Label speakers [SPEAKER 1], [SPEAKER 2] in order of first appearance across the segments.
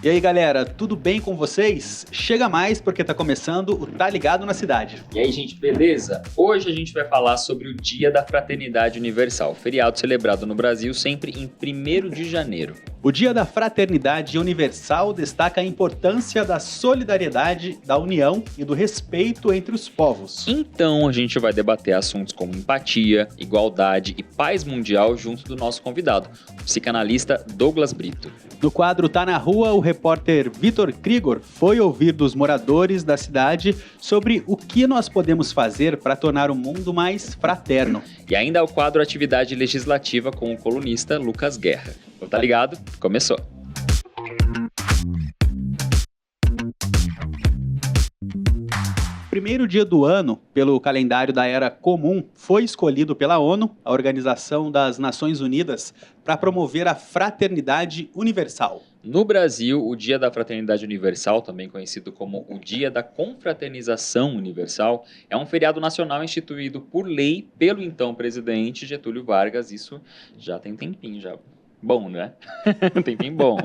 [SPEAKER 1] E aí, galera, tudo bem com vocês? Chega mais porque tá começando o Tá Ligado na Cidade.
[SPEAKER 2] E aí, gente, beleza? Hoje a gente vai falar sobre o Dia da Fraternidade Universal, feriado celebrado no Brasil sempre em 1º de janeiro.
[SPEAKER 1] O Dia da Fraternidade Universal destaca a importância da solidariedade, da união e do respeito entre os povos.
[SPEAKER 2] Então, a gente vai debater assuntos como empatia, igualdade e paz mundial junto do nosso convidado, o psicanalista Douglas Brito.
[SPEAKER 1] No quadro Tá na Rua, o repórter Vitor Krigor foi ouvir dos moradores da cidade sobre o que nós podemos fazer para tornar o mundo mais fraterno.
[SPEAKER 2] E ainda o quadro Atividade Legislativa com o colunista Lucas Guerra. Então tá ligado? Começou!
[SPEAKER 1] O primeiro dia do ano, pelo calendário da Era Comum, foi escolhido pela ONU, a Organização das Nações Unidas, para promover a fraternidade universal.
[SPEAKER 2] No Brasil, o Dia da Fraternidade Universal, também conhecido como o Dia da Confraternização Universal, é um feriado nacional instituído por lei pelo então presidente Getúlio Vargas. Isso já tem tempinho já. Bom, né? Tempinho bom.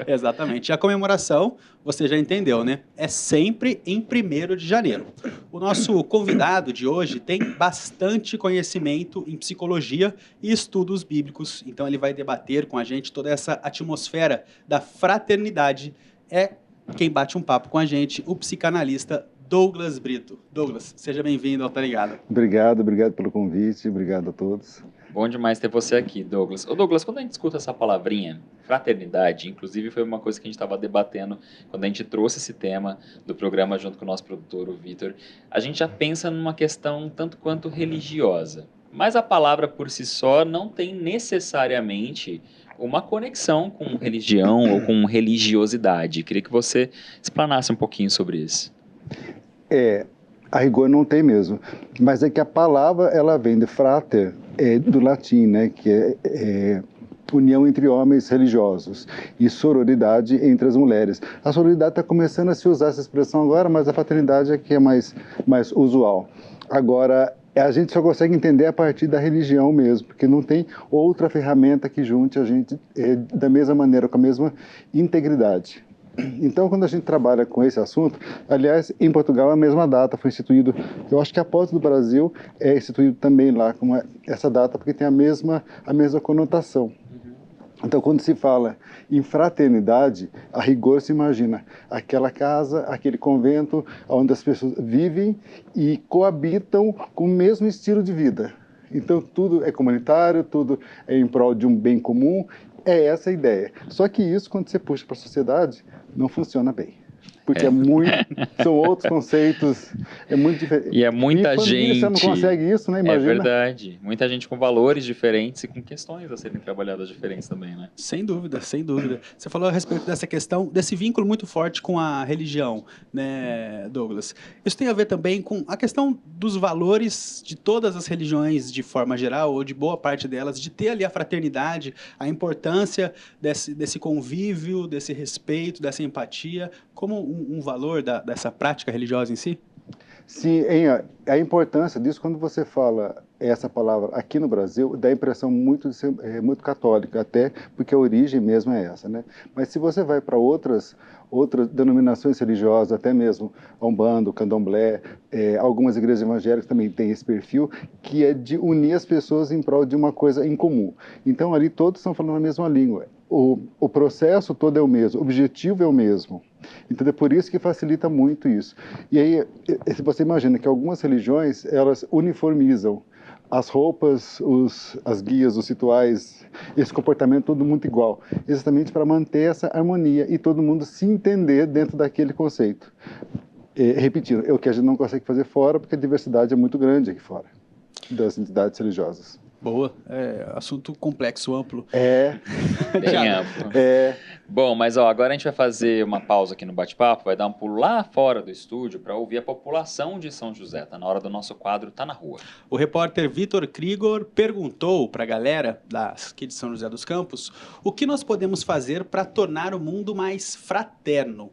[SPEAKER 1] Exatamente. E a comemoração, você já entendeu, né? É sempre em 1º de janeiro. O nosso convidado de hoje tem bastante conhecimento em psicologia e estudos bíblicos. Então ele vai debater com a gente toda essa atmosfera da fraternidade. É quem bate um papo com a gente, o psicanalista Douglas Brito. Douglas, seja bem-vindo ao Tá Ligado.
[SPEAKER 3] Obrigado pelo convite, obrigado a todos.
[SPEAKER 2] Bom demais ter você aqui, Douglas. Ô Douglas, quando a gente escuta essa palavrinha, fraternidade, inclusive foi uma coisa que a gente estava debatendo quando a gente trouxe esse tema do programa junto com o nosso produtor, o Vitor, a gente já pensa numa questão tanto quanto religiosa. Mas a palavra por si só não tem necessariamente uma conexão com religião ou com religiosidade. Queria que você explanasse um pouquinho sobre isso.
[SPEAKER 3] A rigor não tem mesmo, mas é que a palavra ela vem de frater, do latim, né, que é união entre homens religiosos, e sororidade entre as mulheres. A sororidade está começando a se usar essa expressão agora, mas a fraternidade é que é mais usual. Agora, a gente só consegue entender a partir da religião mesmo, porque não tem outra ferramenta que junte a gente da mesma maneira, com a mesma integridade. Então, quando a gente trabalha com esse assunto, aliás, em Portugal a mesma data foi instituído, eu acho que a porta do Brasil é instituído também lá com essa data, porque tem a mesma conotação. Então, quando se fala em fraternidade, a rigor se imagina aquela casa, aquele convento, onde as pessoas vivem e coabitam com o mesmo estilo de vida. Então, tudo é comunitário, tudo é em prol de um bem comum. É essa a ideia. Só que isso, quando você puxa para a sociedade, não funciona bem. Porque são outros conceitos, é muito diferente.
[SPEAKER 2] E é muita gente...
[SPEAKER 3] Você não consegue isso, né? Imagina.
[SPEAKER 2] É verdade. Muita gente com valores diferentes e com questões a serem trabalhadas diferentes também, né?
[SPEAKER 1] Sem dúvida, sem dúvida. Você falou a respeito dessa questão, desse vínculo muito forte com a religião, né, Douglas? Isso tem a ver também com a questão dos valores de todas as religiões, de forma geral, ou de boa parte delas, de ter ali a fraternidade, a importância desse convívio, desse respeito, dessa empatia, como um valor dessa prática religiosa em si?
[SPEAKER 3] Sim, a importância disso, quando você fala essa palavra aqui no Brasil, dá a impressão muito católica, até porque a origem mesmo é essa, né? Mas se você vai para outras denominações religiosas, até mesmo a Umbanda, o Candomblé, algumas igrejas evangélicas também têm esse perfil, que é de unir as pessoas em prol de uma coisa em comum. Então ali todos estão falando a mesma língua. O processo todo é o mesmo, o objetivo é o mesmo. Então é por isso que facilita muito isso. E aí, se você imagina que algumas religiões, elas uniformizam as roupas, as guias, os rituais, esse comportamento todo muito igual, exatamente para manter essa harmonia e todo mundo se entender dentro daquele conceito. Repetindo, é o que a gente não consegue fazer fora, porque a diversidade é muito grande aqui fora, das entidades religiosas.
[SPEAKER 1] Boa, assunto complexo, amplo.
[SPEAKER 2] Bem amplo. Bom, mas agora a gente vai fazer uma pausa aqui no bate-papo, vai dar um pulo lá fora do estúdio para ouvir a população de São José. Tá na hora do nosso quadro Tá na Rua.
[SPEAKER 1] O repórter Vitor Krigor perguntou para a galera aqui de São José dos Campos o que nós podemos fazer para tornar o mundo mais fraterno.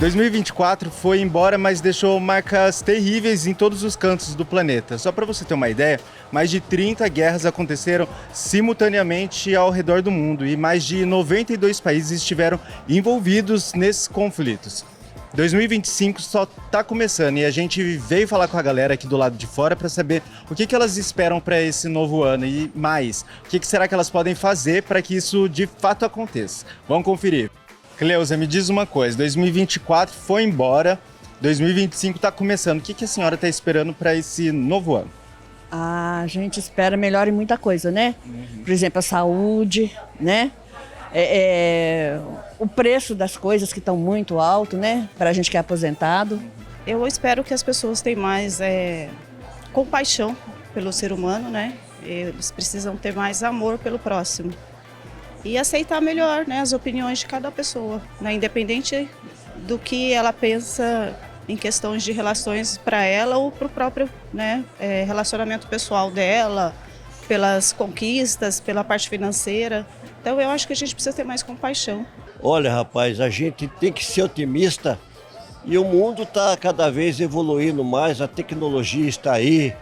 [SPEAKER 4] 2024 foi embora, mas deixou marcas terríveis em todos os cantos do planeta. Só para você ter uma ideia, mais de 30 guerras aconteceram simultaneamente ao redor do mundo e mais de 92 países estiveram envolvidos nesses conflitos. 2025 só está começando e a gente veio falar com a galera aqui do lado de fora para saber o que elas esperam para esse novo ano e mais, o que será que elas podem fazer para que isso de fato aconteça. Vamos conferir. Cleusa, me diz uma coisa, 2024 foi embora, 2025 está começando. O que a senhora está esperando para esse novo ano?
[SPEAKER 5] A gente espera melhor em muita coisa, né? Por exemplo, a saúde, né? O preço das coisas que estão muito alto, né? Para a gente que é aposentado.
[SPEAKER 6] Eu espero que as pessoas tenham mais compaixão pelo ser humano, né? Eles precisam ter mais amor pelo próximo. E aceitar melhor, né, as opiniões de cada pessoa, né, independente do que ela pensa em questões de relações para ela ou para o próprio, né, relacionamento pessoal dela, pelas conquistas, pela parte financeira. Então eu acho que a gente precisa ter mais compaixão.
[SPEAKER 7] Olha, rapaz, a gente tem que ser otimista e o mundo está cada vez evoluindo mais, a tecnologia está aí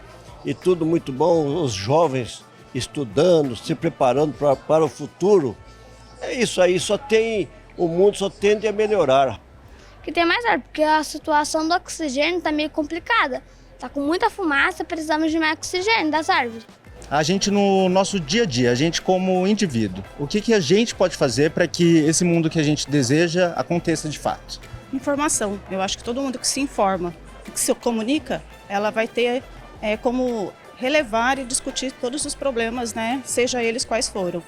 [SPEAKER 7] e tudo muito bom, os jovens estudando, se preparando para o futuro. É isso aí, o mundo só tende a melhorar.
[SPEAKER 8] Que tem mais árvore, porque a situação do oxigênio está meio complicada. Está com muita fumaça, precisamos de mais oxigênio das árvores.
[SPEAKER 4] A gente no nosso dia a dia, a gente como indivíduo, o que a gente pode fazer para que esse mundo que a gente deseja aconteça de fato?
[SPEAKER 6] Informação. Eu acho que todo mundo que se informa, que se comunica, ela vai ter como relevar e discutir todos os problemas, né? Seja eles quais foram.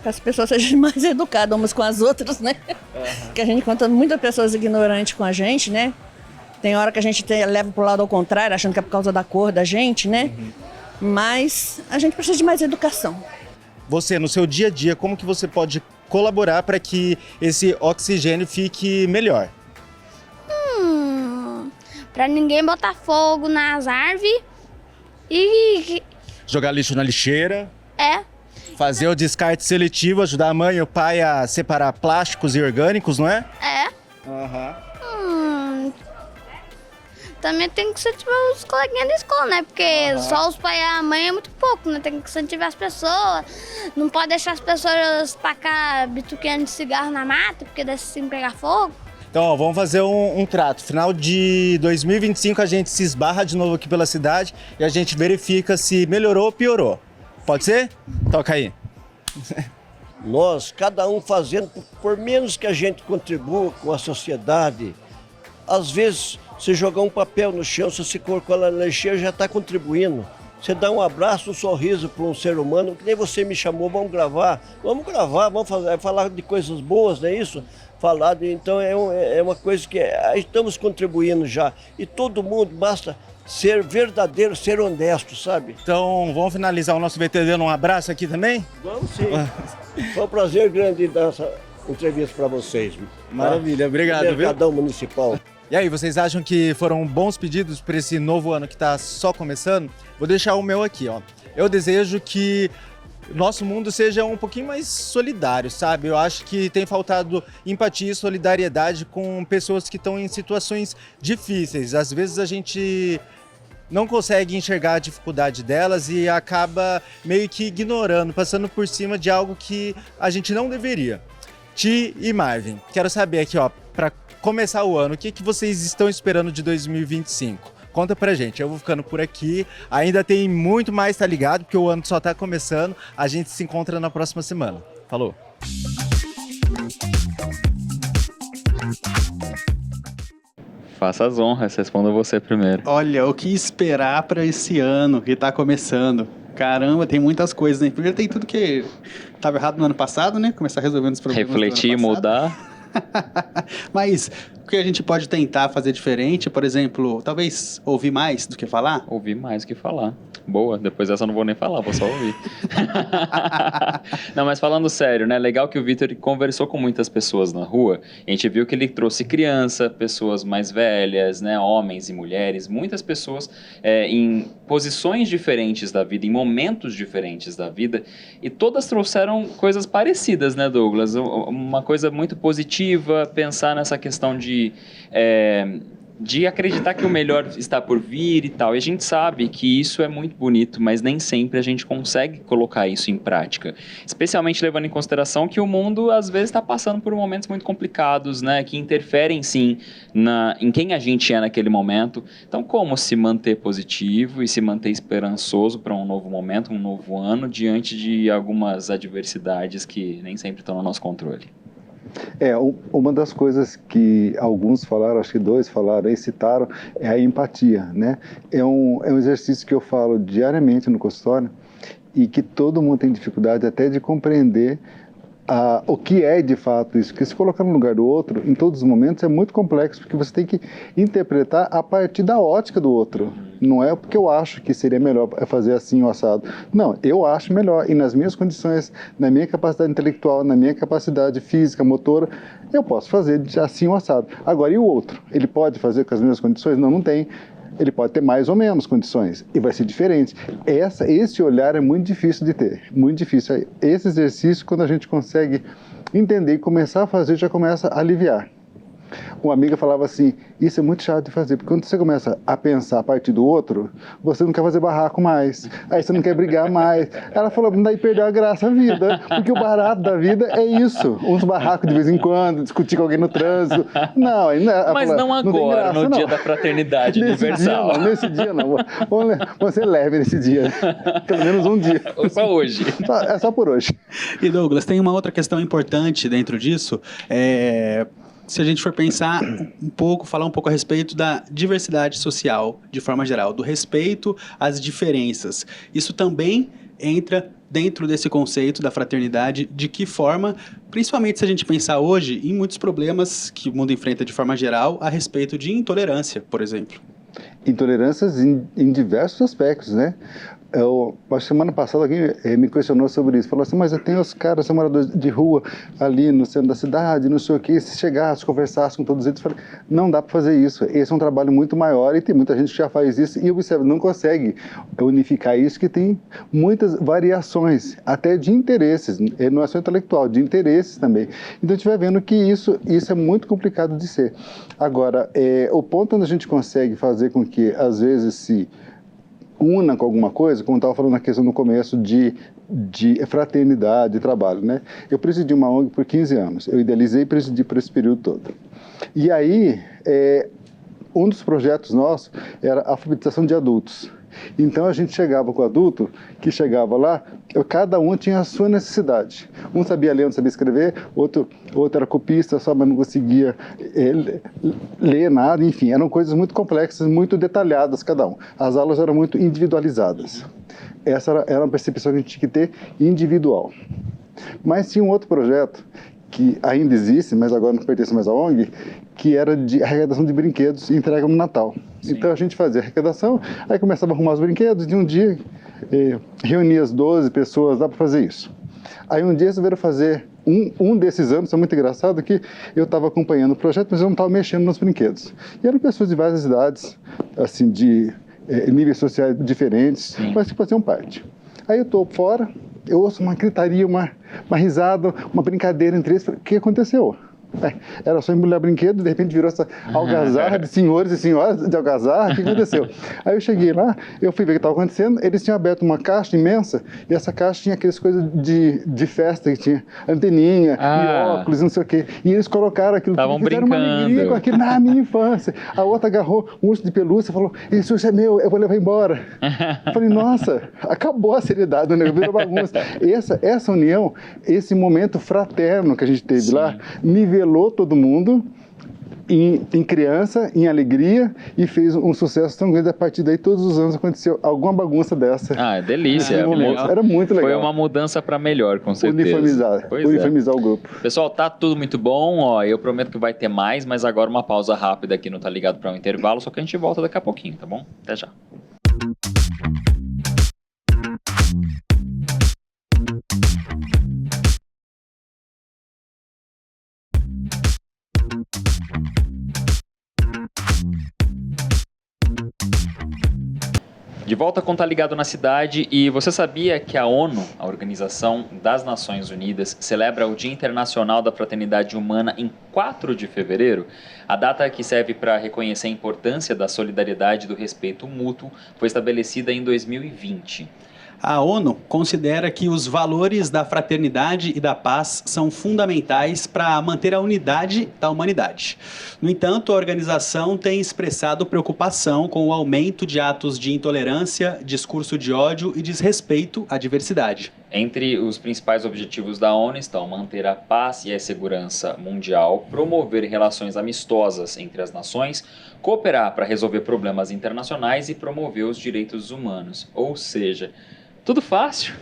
[SPEAKER 5] Que as pessoas sejam mais educadas umas com as outras, né? Que a gente encontra muitas pessoas ignorantes com a gente, né? Tem hora que a gente leva pro lado ao contrário, achando que é por causa da cor da gente, né? Mas a gente precisa de mais educação.
[SPEAKER 4] Você, no seu dia a dia, como que você pode colaborar para que esse oxigênio fique melhor?
[SPEAKER 8] Para ninguém botar fogo nas árvores e...
[SPEAKER 4] Jogar lixo na lixeira.
[SPEAKER 8] Fazer
[SPEAKER 4] o descarte seletivo, ajudar a mãe e o pai a separar plásticos e orgânicos, não é?
[SPEAKER 8] Também tem que incentivar os coleguinhas da escola, né? Porque só os pais e a mãe é muito pouco, né? Tem que incentivar as pessoas. Não pode deixar as pessoas tacar bituquinha de cigarro na mata, porque deve sim pegar fogo.
[SPEAKER 4] Então, ó, vamos fazer um trato. Final de 2025 a gente se esbarra de novo aqui pela cidade e a gente verifica se melhorou ou piorou. Pode ser? Toca aí.
[SPEAKER 7] Nós, cada um fazendo, por menos que a gente contribua com a sociedade, às vezes, você jogar um papel no chão, se você colocar lá na lixeira, já está contribuindo. Você dá um abraço, um sorriso para um ser humano, que nem você me chamou, vamos gravar, vamos falar de coisas boas, não é isso? Então é uma coisa que estamos contribuindo já. E todo mundo, basta ser verdadeiro, ser honesto, sabe?
[SPEAKER 4] Então, vamos finalizar o nosso VT dando um abraço aqui também?
[SPEAKER 7] Vamos sim. Foi um prazer grande dar essa entrevista para vocês.
[SPEAKER 4] Maravilha, obrigado.
[SPEAKER 7] Mercadão Municipal.
[SPEAKER 4] E aí, vocês acham que foram bons pedidos para esse novo ano que está só começando? Vou deixar o meu aqui, ó. Eu desejo que nosso mundo seja um pouquinho mais solidário, sabe? Eu acho que tem faltado empatia e solidariedade com pessoas que estão em situações difíceis. Às vezes a gente não consegue enxergar a dificuldade delas e acaba meio que ignorando, passando por cima de algo que a gente não deveria. Ti e Marvin, quero saber aqui, ó, para começar o ano, o que vocês estão esperando de 2025? Conta pra gente, eu vou ficando por aqui, ainda tem muito mais, tá ligado? Porque o ano só tá começando, a gente se encontra na próxima semana. Falou!
[SPEAKER 2] Faça as honras, responda você primeiro.
[SPEAKER 1] Olha, o que esperar para esse ano que tá começando? Caramba, tem muitas coisas, né? Primeiro tem tudo que estava errado no ano passado, né? Começar resolvendo os problemas
[SPEAKER 2] Refletir,
[SPEAKER 1] do ano passado.
[SPEAKER 2] mudar.
[SPEAKER 1] Mas o que a gente pode tentar fazer diferente, por exemplo, talvez ouvir mais do que falar?
[SPEAKER 2] Ouvir mais do que falar. Boa, depois dessa eu não vou nem falar, vou só ouvir. Não, mas falando sério, né? Legal que o Vitor conversou com muitas pessoas na rua. A gente viu que ele trouxe criança, pessoas mais velhas, né? Homens e mulheres, muitas pessoas em posições diferentes da vida, em momentos diferentes da vida. E todas trouxeram coisas parecidas, né, Douglas? Uma coisa muito positiva, pensar nessa questão de de acreditar que o melhor está por vir e tal. E a gente sabe que isso é muito bonito, mas nem sempre a gente consegue colocar isso em prática. Especialmente levando em consideração que o mundo, às vezes, está passando por momentos muito complicados, né? Que interferem, sim, em quem a gente é naquele momento. Então, como se manter positivo e se manter esperançoso para um novo momento, um novo ano, diante de algumas adversidades que nem sempre estão no nosso controle?
[SPEAKER 3] Uma das coisas que alguns falaram, acho que 2 falaram e citaram, é a empatia, né? É um exercício que eu falo diariamente no consultório e que todo mundo tem dificuldade até de compreender o que é de fato isso, porque se colocar no lugar do outro, em todos os momentos, é muito complexo, porque você tem que interpretar a partir da ótica do outro. Não é porque eu acho que seria melhor fazer assim o assado. Não, eu acho melhor, e nas minhas condições, na minha capacidade intelectual, na minha capacidade física, motora, eu posso fazer assim o assado. Agora, e o outro? Ele pode fazer com as mesmas condições? Não, não tem. Ele pode ter mais ou menos condições e vai ser diferente. Esse olhar é muito difícil de ter, muito difícil. Esse exercício, quando a gente consegue entender e começar a fazer, já começa a aliviar. Uma amiga falava assim, isso é muito chato de fazer, porque quando você começa a pensar a partir do outro, você não quer fazer barraco mais, aí você não quer brigar mais. Ela falou, daí perdeu a graça da vida, porque o barato da vida é isso, uns barracos de vez em quando, discutir com alguém no trânsito. Não,
[SPEAKER 2] mas não agora, no dia da fraternidade universal.
[SPEAKER 3] Nesse dia não, você leve nesse dia, pelo menos um dia.
[SPEAKER 2] Ou só hoje.
[SPEAKER 3] É só por hoje.
[SPEAKER 1] E Douglas, tem uma outra questão importante dentro disso, se a gente for pensar falar um pouco a respeito da diversidade social, de forma geral, do respeito às diferenças. Isso também entra dentro desse conceito da fraternidade, de que forma, principalmente se a gente pensar hoje em muitos problemas que o mundo enfrenta de forma geral a respeito de intolerância, por exemplo.
[SPEAKER 3] Intolerâncias em diversos aspectos, né? A semana passada alguém me questionou sobre isso, falou assim, mas eu tenho os caras, são moradores de rua ali no centro da cidade, não sei o que, se chegasse, conversasse com todos eles, eu falei, não dá para fazer isso, esse é um trabalho muito maior e tem muita gente que já faz isso e observa, não consegue unificar isso, que tem muitas variações, até de interesses, não é só intelectual, de interesses também. Então a gente vai vendo que isso é muito complicado de ser. Agora, o ponto onde a gente consegue fazer com que às vezes se una com alguma coisa, como eu estava falando na questão no começo de fraternidade, de trabalho, né? Eu presidi uma ONG por 15 anos, eu idealizei e presidi por esse período todo. E aí, um dos projetos nossos era a alfabetização de adultos. Então a gente chegava com o adulto, que chegava lá, cada um tinha a sua necessidade. Um sabia ler, não sabia escrever, outro era copista, só mas não conseguia ler nada, enfim, eram coisas muito complexas, muito detalhadas cada um. As aulas eram muito individualizadas. Essa era uma percepção que a gente tinha que ter individual. Mas tinha um outro projeto que ainda existe, mas agora não pertence mais à ONG, que era de arrecadação de brinquedos e entrega no Natal. Sim. Então a gente fazia arrecadação, aí começava a arrumar os brinquedos, de um dia reunia as 12 pessoas, dá para fazer isso. Aí um dia resolveram fazer um desses anos, é muito engraçado, que eu estava acompanhando o projeto, mas eu não estava mexendo nos brinquedos. E eram pessoas de várias idades, assim, de níveis sociais diferentes, sim, mas que faziam parte. Aí eu estou fora, eu ouço uma gritaria, uma risada, uma brincadeira entre eles. O que aconteceu? Era só embrulhar brinquedo, de repente virou essa algazarra de senhores e senhoras de algazarra. O que aconteceu? Aí eu cheguei lá, eu fui ver o que estava acontecendo. Eles tinham aberto uma caixa imensa e essa caixa tinha aquelas coisas de festa que tinha anteninha, e óculos, não sei o quê. E eles colocaram aquilo,
[SPEAKER 2] fizeram brincando.
[SPEAKER 3] Uma alegria com aquilo na minha infância. A outra agarrou um urso de pelúcia e falou, isso é meu, eu vou levar embora. Eu falei, nossa, acabou a seriedade, né? Virou bagunça. Essa união, esse momento fraterno que a gente teve, sim, lá, nivelou todo mundo em criança, em alegria, e fez um sucesso tão grande. A partir daí, todos os anos aconteceu alguma bagunça dessa.
[SPEAKER 2] É delícia.
[SPEAKER 3] Era muito legal.
[SPEAKER 2] Foi uma mudança para melhor, com certeza.
[SPEAKER 3] Uniformizar o grupo.
[SPEAKER 2] Pessoal, tá tudo muito bom, ó, eu prometo que vai ter mais, mas agora uma pausa rápida aqui no Tá Ligado para um intervalo, só que a gente volta daqui a pouquinho, tá bom? Até já. De volta com Tá Ligado na Cidade, e você sabia que a ONU, a Organização das Nações Unidas, celebra o Dia Internacional da Fraternidade Humana em 4 de fevereiro? A data, que serve para reconhecer a importância da solidariedade e do respeito mútuo, foi estabelecida em 2020.
[SPEAKER 1] A ONU considera que os valores da fraternidade e da paz são fundamentais para manter a unidade da humanidade. No entanto, a organização tem expressado preocupação com o aumento de atos de intolerância, discurso de ódio e desrespeito à diversidade.
[SPEAKER 2] Entre os principais objetivos da ONU estão manter a paz e a segurança mundial, promover relações amistosas entre as nações, cooperar para resolver problemas internacionais e promover os direitos humanos. Ou seja, tudo fácil,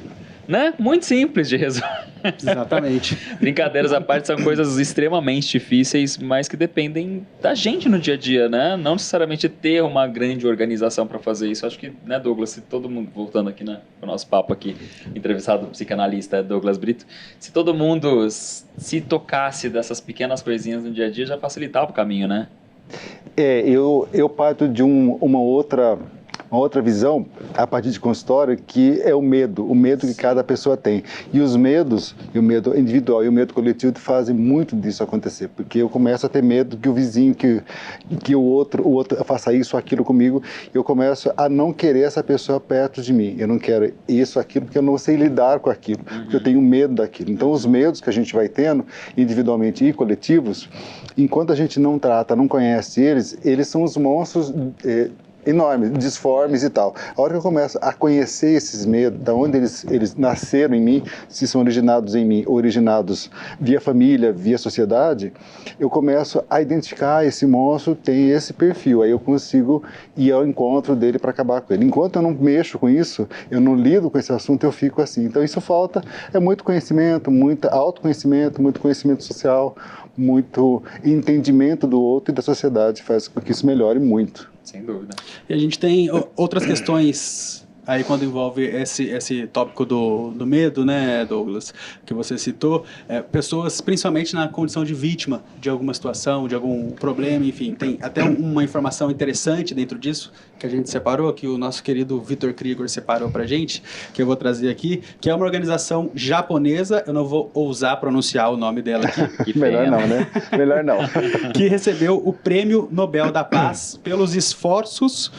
[SPEAKER 2] né? Muito simples de resolver.
[SPEAKER 1] Exatamente.
[SPEAKER 2] Brincadeiras à parte, são coisas extremamente difíceis, mas que dependem da gente no dia a dia, né? Não necessariamente ter uma grande organização para fazer isso. Acho que, né, Douglas, se todo mundo, voltando aqui, né, o nosso papo aqui, entrevistado do psicanalista Douglas Brito, se todo mundo se tocasse dessas pequenas coisinhas no dia a dia, já facilitava o caminho, né?
[SPEAKER 3] Eu parto de uma outra visão, a partir de consultório, que é o medo que cada pessoa tem. E os medos, o medo individual e o medo coletivo fazem muito disso acontecer, porque eu começo a ter medo que o vizinho, que o outro faça isso ou aquilo comigo, e eu começo a não querer essa pessoa perto de mim. Eu não quero isso, aquilo, porque eu não sei lidar com aquilo, porque eu tenho medo daquilo. Então, os medos que a gente vai tendo, individualmente e coletivos, enquanto a gente não trata, não conhece eles são os monstros enormes, disformes e tal. A hora que eu começo a conhecer esses medos, de onde eles nasceram em mim, se são originados em mim, originados via família, via sociedade, eu começo a identificar esse monstro, tem esse perfil, aí eu consigo ir ao encontro dele para acabar com ele. Enquanto eu não mexo com isso, eu não lido com esse assunto, eu fico assim. Então isso falta, muito conhecimento, muito autoconhecimento, muito conhecimento social, muito entendimento do outro e da sociedade, faz com que isso melhore muito.
[SPEAKER 2] Sem dúvida.
[SPEAKER 1] E a gente tem outras questões aí quando envolve esse tópico do medo, né, Douglas, que você citou, pessoas principalmente na condição de vítima de alguma situação, de algum problema, enfim, tem até uma informação interessante dentro disso, que a gente separou, que o nosso querido Vitor Krieger separou pra gente, que eu vou trazer aqui, que é uma organização japonesa, eu não vou ousar pronunciar o nome dela aqui.
[SPEAKER 3] Melhor não, né? Melhor não.
[SPEAKER 1] Que recebeu o Prêmio Nobel da Paz pelos esforços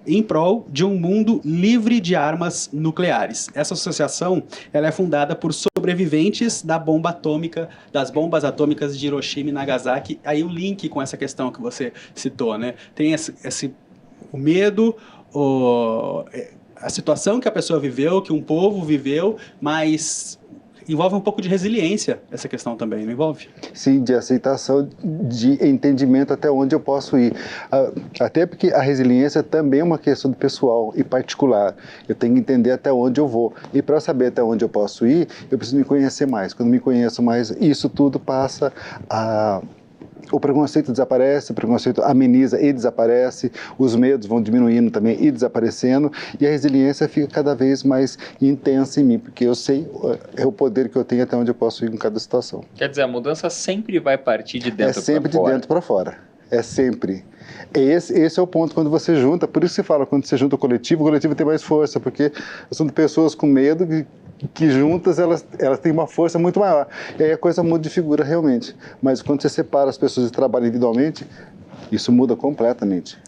[SPEAKER 1] em prol de um mundo livre de armas nucleares. Essa associação, ela é fundada por sobreviventes da bomba atômica, das bombas atômicas de Hiroshima e Nagasaki. Aí o link com essa questão que você citou, né? Tem o medo, a situação que a pessoa viveu, que um povo viveu, mas envolve um pouco de resiliência essa questão também, não envolve?
[SPEAKER 3] Sim, de aceitação, de entendimento até onde eu posso ir. Até porque a resiliência também é uma questão pessoal e particular. Eu tenho que entender até onde eu vou. E para saber até onde eu posso ir, eu preciso me conhecer mais. Quando me conheço mais, isso tudo passa a... O preconceito desaparece, o preconceito ameniza e desaparece, os medos vão diminuindo também e desaparecendo, e a resiliência fica cada vez mais intensa em mim, porque eu sei o poder que eu tenho até onde eu posso ir em cada situação.
[SPEAKER 2] Quer dizer, a mudança sempre vai partir de dentro para fora.
[SPEAKER 3] É sempre de dentro para fora. É sempre. Esse é o ponto quando você junta, por isso que se fala, quando você junta o coletivo tem mais força, porque são pessoas com medo que juntas elas têm uma força muito maior. E aí a coisa muda de figura realmente. Mas quando você separa as pessoas e trabalha individualmente, isso muda completamente.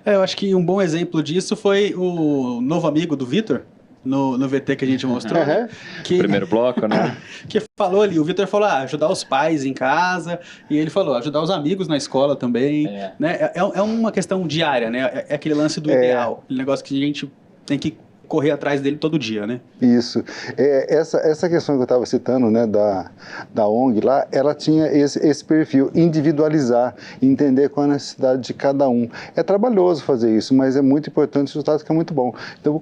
[SPEAKER 1] Eu acho que um bom exemplo disso foi o novo amigo do Vitor, no VT que a gente mostrou. Né?
[SPEAKER 2] Primeiro bloco, né?
[SPEAKER 1] Que falou ali, o Vitor falou, ajudar os pais em casa, e ele falou, ajudar os amigos na escola também. Né? É uma questão diária, né? É aquele lance do ideal, aquele negócio que a gente tem que correr atrás dele todo dia, né?
[SPEAKER 3] Isso. Essa questão que eu estava citando, né, da ONG lá, ela tinha esse perfil, individualizar, entender qual é a necessidade de cada um. É trabalhoso fazer isso, mas é muito importante, o resultado fica muito bom. Então,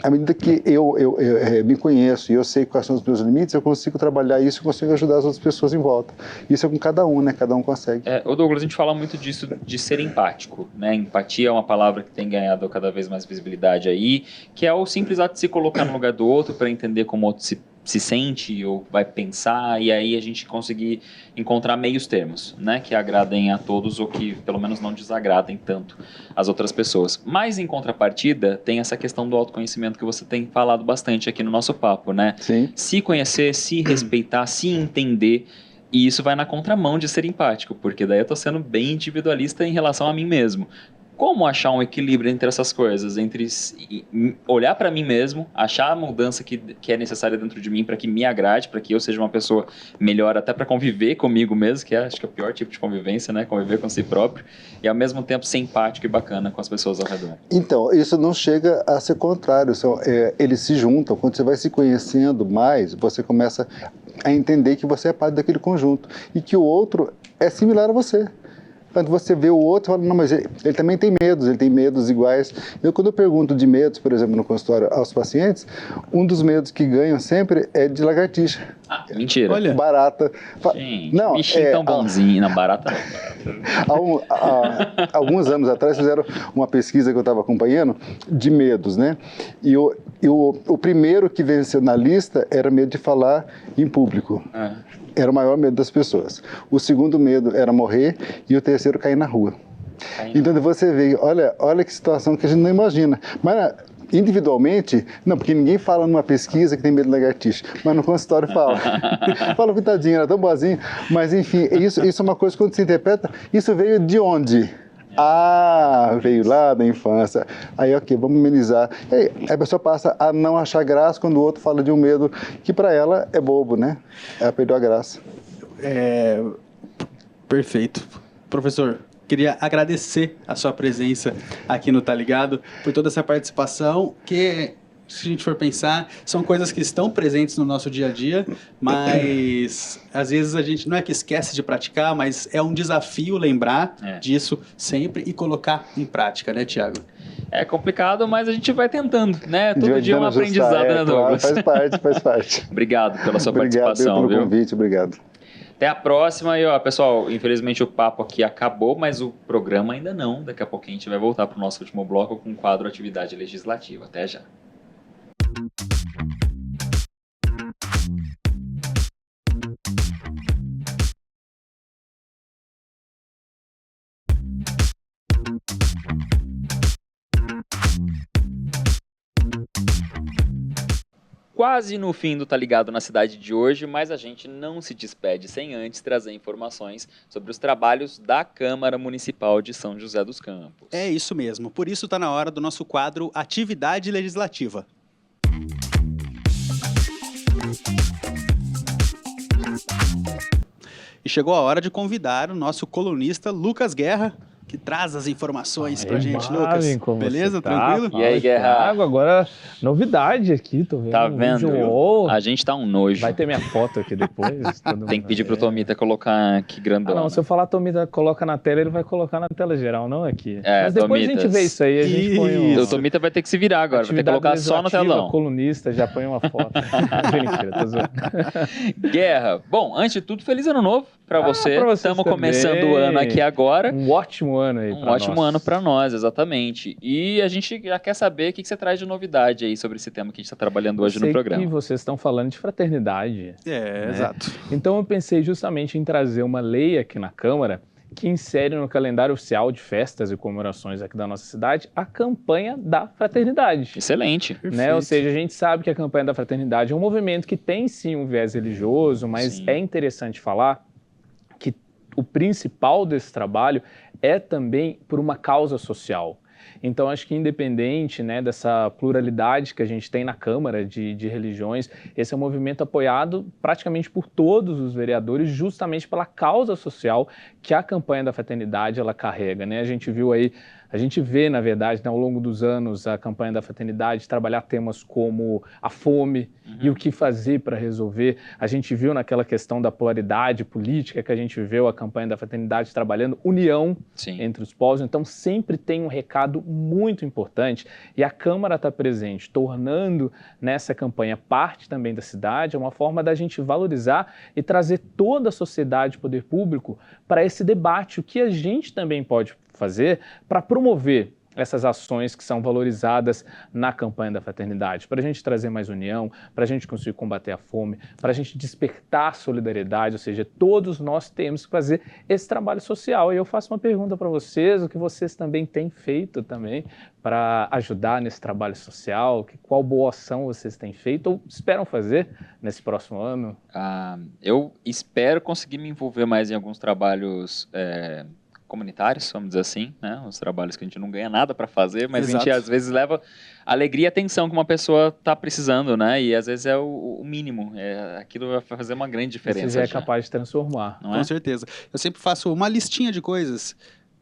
[SPEAKER 3] à medida que eu me conheço e eu sei quais são os meus limites, eu consigo trabalhar isso e consigo ajudar as outras pessoas em volta. Isso é com cada um, né? Cada um consegue.
[SPEAKER 2] O Douglas, a gente fala muito disso, de ser empático, né? Empatia é uma palavra que tem ganhado cada vez mais visibilidade aí, que é o simples ato de se colocar no lugar do outro para entender como o outro se se sente ou vai pensar, e aí a gente conseguir encontrar meios termos, né, que agradem a todos ou que pelo menos não desagradem tanto as outras pessoas. Mas em contrapartida, tem essa questão do autoconhecimento que você tem falado bastante aqui no nosso papo, né?
[SPEAKER 3] Sim.
[SPEAKER 2] Se conhecer, se respeitar, se entender, e isso vai na contramão de ser empático, porque daí eu tô sendo bem individualista em relação a mim mesmo. Como achar um equilíbrio entre essas coisas? Entre olhar para mim mesmo, achar a mudança que é necessária dentro de mim para que me agrade, para que eu seja uma pessoa melhor, até para conviver comigo mesmo, que acho que é o pior tipo de convivência, né? Conviver com si próprio, e ao mesmo tempo ser empático e bacana com as pessoas ao redor.
[SPEAKER 3] Então, isso não chega a ser contrário, eles se juntam. Quando você vai se conhecendo mais, você começa a entender que você é parte daquele conjunto e que o outro é similar a você. Quando você vê o outro, fala, não, mas ele também tem medos iguais. Quando eu pergunto de medos, por exemplo, no consultório aos pacientes, um dos medos que ganham sempre é de lagartixa.
[SPEAKER 2] Ah, mentira.
[SPEAKER 1] Olha.
[SPEAKER 3] Barata.
[SPEAKER 2] Gente, não, bichinho tão bonzinho. Não, barata não.
[SPEAKER 3] Alguns anos atrás fizeram uma pesquisa que eu estava acompanhando de medos, né? E o primeiro que venceu na lista era medo de falar em público. Era o maior medo das pessoas. O segundo medo era morrer e o terceiro cair na rua. Então você vê, olha que situação que a gente não imagina. Mas individualmente, não, porque ninguém fala numa pesquisa que tem medo de lagartixa, mas no consultório fala. Fala, coitadinha, era tão boazinha. Mas enfim, isso é uma coisa que quando se interpreta, isso veio de onde? Veio lá da infância. Aí, ok, vamos amenizar. Aí a pessoa passa a não achar graça quando o outro fala de um medo que para ela é bobo, né? Ela perdeu a graça.
[SPEAKER 1] Perfeito. Professor, queria agradecer a sua presença aqui no Tá Ligado, por toda essa participação, que, se a gente for pensar, são coisas que estão presentes no nosso dia a dia, mas às vezes a gente não é que esquece de praticar, mas é um desafio lembrar disso sempre e colocar em prática, né, Tiago?
[SPEAKER 2] É complicado, mas a gente vai tentando, né? Todo dia é um aprendizado, né, Douglas?
[SPEAKER 3] Claro, faz parte.
[SPEAKER 2] Obrigado pela sua participação,
[SPEAKER 3] obrigado pelo convite, obrigado.
[SPEAKER 2] Até a próxima. E, pessoal, infelizmente o papo aqui acabou, mas o programa ainda não. Daqui a pouquinho a gente vai voltar para o nosso último bloco com o quadro Atividade Legislativa. Até já. Quase no fim do Tá Ligado na cidade de hoje, mas a gente não se despede sem antes trazer informações sobre os trabalhos da Câmara Municipal de São José dos Campos.
[SPEAKER 1] É isso mesmo, por isso está na hora do nosso quadro Atividade Legislativa. E chegou a hora de convidar o nosso colunista Lucas Guerra, que traz as informações pra gente, Lucas. Beleza? Tranquilo?
[SPEAKER 2] E aí, Guerra?
[SPEAKER 9] Agora, novidade aqui, tô vendo.
[SPEAKER 2] Tá vendo? A gente tá um nojo.
[SPEAKER 9] Vai ter minha foto aqui depois.
[SPEAKER 2] Tem que pedir pro Tomita colocar aqui grandão.
[SPEAKER 9] Não, se eu falar Tomita coloca na tela, ele vai colocar na tela geral, não aqui.
[SPEAKER 2] Mas
[SPEAKER 9] depois
[SPEAKER 2] Tomitas.
[SPEAKER 9] a gente vê isso aí, a gente põe
[SPEAKER 2] O Tomita vai ter que se virar agora, vai ter que colocar só no telão.
[SPEAKER 9] Colunista, já põe uma foto. Mentira, tô zoando.
[SPEAKER 2] Guerra, bom, antes de tudo, feliz ano novo pra você. Estamos começando o ano aqui agora.
[SPEAKER 9] Um ótimo ano aí pra nós.
[SPEAKER 2] Um ótimo ano pra nós, exatamente. E a gente já quer saber o que você traz de novidade aí sobre esse tema que a gente está trabalhando hoje no programa.
[SPEAKER 9] Que vocês estão falando de fraternidade.
[SPEAKER 1] Né? Exato.
[SPEAKER 9] Então eu pensei justamente em trazer uma lei aqui na Câmara que insere no calendário oficial de festas e comemorações aqui da nossa cidade a campanha da fraternidade.
[SPEAKER 2] Excelente.
[SPEAKER 9] Né? Ou seja, a gente sabe que a campanha da fraternidade é um movimento que tem sim um viés religioso, mas é interessante falar que o principal desse trabalho é também por uma causa social. Então, acho que independente, né, dessa pluralidade que a gente tem na Câmara de religiões, esse é um movimento apoiado praticamente por todos os vereadores, justamente pela causa social que a campanha da fraternidade ela carrega, né? A gente vê, na verdade, né, ao longo dos anos, a campanha da fraternidade trabalhar temas como a fome e o que fazer para resolver. A gente viu naquela questão da polaridade política que a gente viu a campanha da fraternidade trabalhando união entre os povos. Então, sempre tem um recado muito importante e a Câmara está presente, tornando nessa campanha parte também da cidade. É uma forma da gente valorizar e trazer toda a sociedade e poder público para esse debate, o que a gente também pode fazer para promover essas ações que são valorizadas na campanha da fraternidade, para a gente trazer mais união, para a gente conseguir combater a fome, para a gente despertar solidariedade, ou seja, todos nós temos que fazer esse trabalho social. E eu faço uma pergunta para vocês, o que vocês também têm feito também para ajudar nesse trabalho social, qual boa ação vocês têm feito ou esperam fazer nesse próximo ano?
[SPEAKER 2] Eu espero conseguir me envolver mais em alguns trabalhos comunitários, vamos dizer assim, né? Os trabalhos que a gente não ganha nada para fazer, mas
[SPEAKER 1] Exato.
[SPEAKER 2] a gente às vezes leva alegria e atenção que uma pessoa está precisando, né? E às vezes é o mínimo, aquilo vai fazer uma grande diferença.
[SPEAKER 9] Você já é capaz de transformar.
[SPEAKER 2] Não
[SPEAKER 1] Com certeza. Eu sempre faço uma listinha de coisas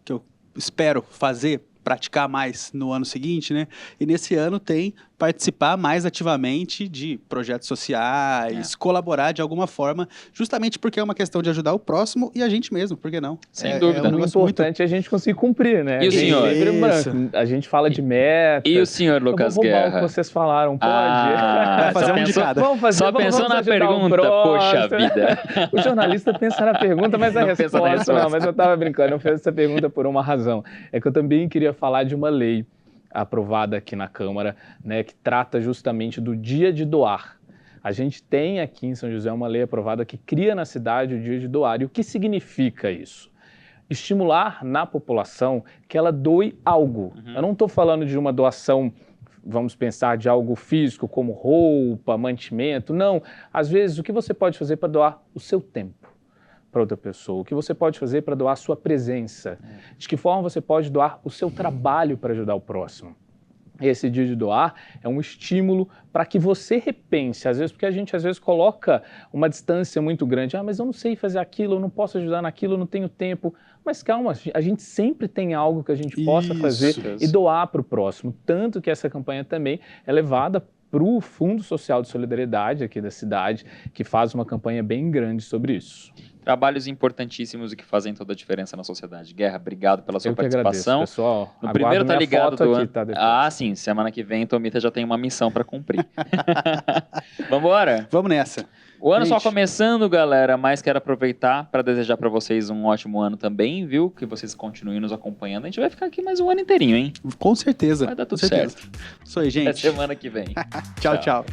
[SPEAKER 1] que eu espero fazer, praticar mais no ano seguinte, né? E nesse ano tem participar mais ativamente de projetos sociais, colaborar de alguma forma, justamente porque é uma questão de ajudar o próximo e a gente mesmo, por que não?
[SPEAKER 2] Sem dúvida.
[SPEAKER 9] O importante é a gente conseguir cumprir, né?
[SPEAKER 2] E o senhor?
[SPEAKER 9] A gente fala de meta.
[SPEAKER 2] E o senhor, Lucas
[SPEAKER 9] eu vou roubar
[SPEAKER 2] Guerra?
[SPEAKER 9] o que vocês falaram, pode?
[SPEAKER 1] Vai fazer um de cada.
[SPEAKER 2] Só pensou na pergunta, poxa vida.
[SPEAKER 9] O jornalista pensa na pergunta, mas a
[SPEAKER 2] Não pensa na
[SPEAKER 9] resposta não.
[SPEAKER 2] resposta.
[SPEAKER 9] Mas eu estava brincando, eu fiz essa pergunta por uma razão. É que eu também queria falar de uma lei aprovada aqui na Câmara, né, que trata justamente do Dia de Doar. A gente tem aqui em São José uma lei aprovada que cria na cidade o Dia de Doar. E o que significa isso? Estimular na população que ela doe algo. Eu não estou falando de uma doação, vamos pensar, de algo físico, como roupa, mantimento. Não. Às vezes, o que você pode fazer para doar o seu tempo para outra pessoa? O que você pode fazer para doar a sua presença? De que forma você pode doar o seu trabalho para ajudar o próximo? Esse Dia de Doar é um estímulo para que você repense, às vezes, porque a gente às vezes coloca uma distância muito grande. Mas eu não sei fazer aquilo, eu não posso ajudar naquilo, eu não tenho tempo. Mas calma, a gente sempre tem algo que a gente possa fazer e doar para o próximo. Tanto que essa campanha também é levada para o Fundo Social de Solidariedade aqui da cidade, que faz uma campanha bem grande sobre isso.
[SPEAKER 2] Trabalhos importantíssimos e que fazem toda a diferença na sociedade. Guerra, obrigado pela sua participação.
[SPEAKER 9] Agradeço, pessoal.
[SPEAKER 2] No primeiro Tá Ligado do ano.
[SPEAKER 9] Tá,
[SPEAKER 2] sim, semana que vem Tomita já tem uma missão para cumprir. Vambora?
[SPEAKER 1] Vamos nessa.
[SPEAKER 2] O ano
[SPEAKER 1] Gente.
[SPEAKER 2] só começando, galera, mas quero aproveitar para desejar para vocês um ótimo ano também, viu? Que vocês continuem nos acompanhando. A gente vai ficar aqui mais um ano inteirinho, hein?
[SPEAKER 1] Com certeza.
[SPEAKER 2] Vai dar tudo
[SPEAKER 1] com certeza.
[SPEAKER 2] certo.
[SPEAKER 1] Isso aí, gente.
[SPEAKER 2] Até semana que vem.
[SPEAKER 1] Tchau, tchau.